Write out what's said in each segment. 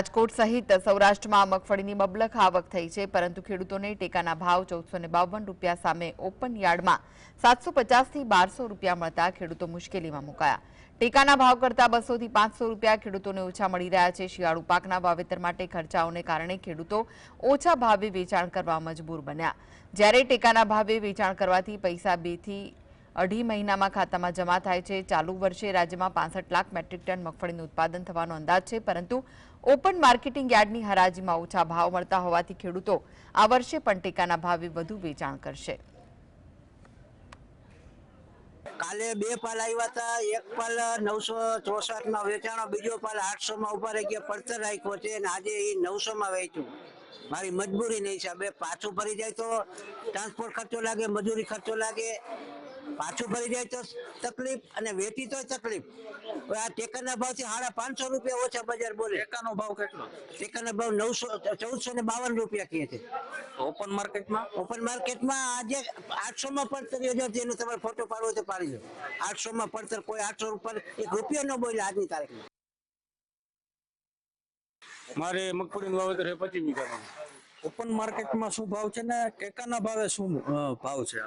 રાજકોટ સહિત સૌરાષ્ટ્રમાં મગફળીની મબલખ આવક થઈ છે, પરંતુ ખેડૂતોને ટેકાના ભાવ 1452 રૂપિયા સામે ઓપન યાર્ડમાં 750 થી 1200 રૂપિયા મળતા ખેડૂતો મુશ્કેલીમાં મુકાયા। ટેકાના ભાવ કરતાં 200 થી 500 રૂપિયા ખેડૂતોને ઓછા મળી રહ્યા છે। શિયાળુ પાકના વાવેતર માટે ખર્ચાઓને કારણે ખેડૂતો ઓછા ભાવે વેચાણ કરવા મજબૂર બન્યા। જ્યારે ટેકાના ભાવે વેચાણ કરવાથી પૈસા 2 થી 2.5 મહિનામાં ખાતામાં જમા થાય છે। ચાલુ વર્ષે રાજ્યમાં 65 લાખ મેટ્રિક ટન મગફળીનું ઉત્પાદન થવાનો અંદાજ છે, પરંતુ ઓપન માર્કેટિંગ યાર્ડની હરાજીમાં ઓછા ભાવ મળતા હોવાથી ખેડૂતો આ વર્ષે પણ ટેકાના ભાવે વધુ વેચાણ કરશે। કાલે 2 પાલ આવ્યા હતા, એક પાલ 964 માં વેચાણો, બીજો પાલ 800 માં ઉભા રહી ગયા, પડતર રાખ્યો છે અને આજે એ 900 માં વેચ્યું। મારી મજબૂરીના હિસાબે પાછું ભરી જાય તો ટ્રાન્સપોર્ટ ખર્ચો લાગે, મજૂરી ખર્ચો લાગે, પાછું ભરી જાય તો તકલીફ અને વેચી તો તકલીફ। આ ટેકાના ભાવથી 550 રૂપિયા ઓછા બજાર બોલે। ટેકાનો ભાવ કેટલો? ટેકાના ભાવ 1452 રૂપિયા કહે છે। ઓપન માર્કેટમાં આજે 800 માં પડતર યોજાય છે। એનો તમારે ફોટો પાડવો તો પાડી લો। 800 માં પડતર કોઈ 800 ઉપર 1 રૂપિયો ન બોલે આજની તારીખમાં। મારે મગફળીનું વાવેતર છે 25 વીઘાનું। ઓપન માર્કેટમાં શું ભાવ છે ને ટેકાના ભાવે શું ભાવ છે?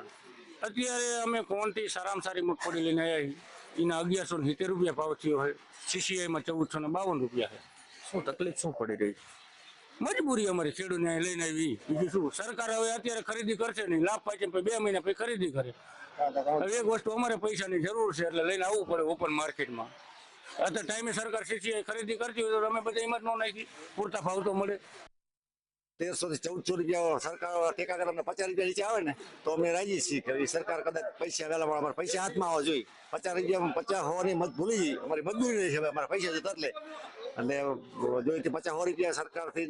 અત્યારે અમે કોણથી સારામાં સારી મગફળી લઈને આવ્યા છીએ, એના 1170 રૂપિયા ભાવ થયો છે। સીસીઆઈમાં 1452 રૂપિયા છે। શું તકલીફ શું પડી રહી છે? મજબૂરી અમારી ખેડૂતને લઈને આવી, બીજું શું। સરકાર હવે અત્યારે ખરીદી કરશે નહીં, લાભ પાછી 2 મહિના પછી ખરીદી કરે। હવે એક વસ્તુ અમારે પૈસાની જરૂર છે એટલે લઈને આવવું પડે ઓપન માર્કેટમાં। અત્યારે ટાઈમે સરકાર સીસીઆઈ ખરીદી કરતી હોય તો અમે બધા હિંમત ન નાખી, પૂરતા ભાવ તો મળે। 1300 થી 1400 રૂપિયા સરકાર ટેકા કરે, અમને 50 રૂપિયા નીચે આવે ને તો અમે રાજી છીએ કે સરકાર કદાચ પૈસા વહેલા મળે, અમારે પૈસા હાથમાં આવવા જોઈએ। 50 રૂપિયા 50 હોવાની મત ભૂલી જઈએ, અમારી મજબૂરી નહીં છે, અમારા પૈસા જતા એટલે જોઈએ 50 રૂપિયા સરકારથી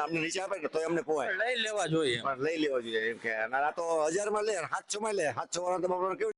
અમને નીચે આપે ને તો અમને પોવાય, લઈ લેવા જોઈએ એમ કે આ તો 1000 માં લે, 700 માં લે, 700 વાળા તો કેવું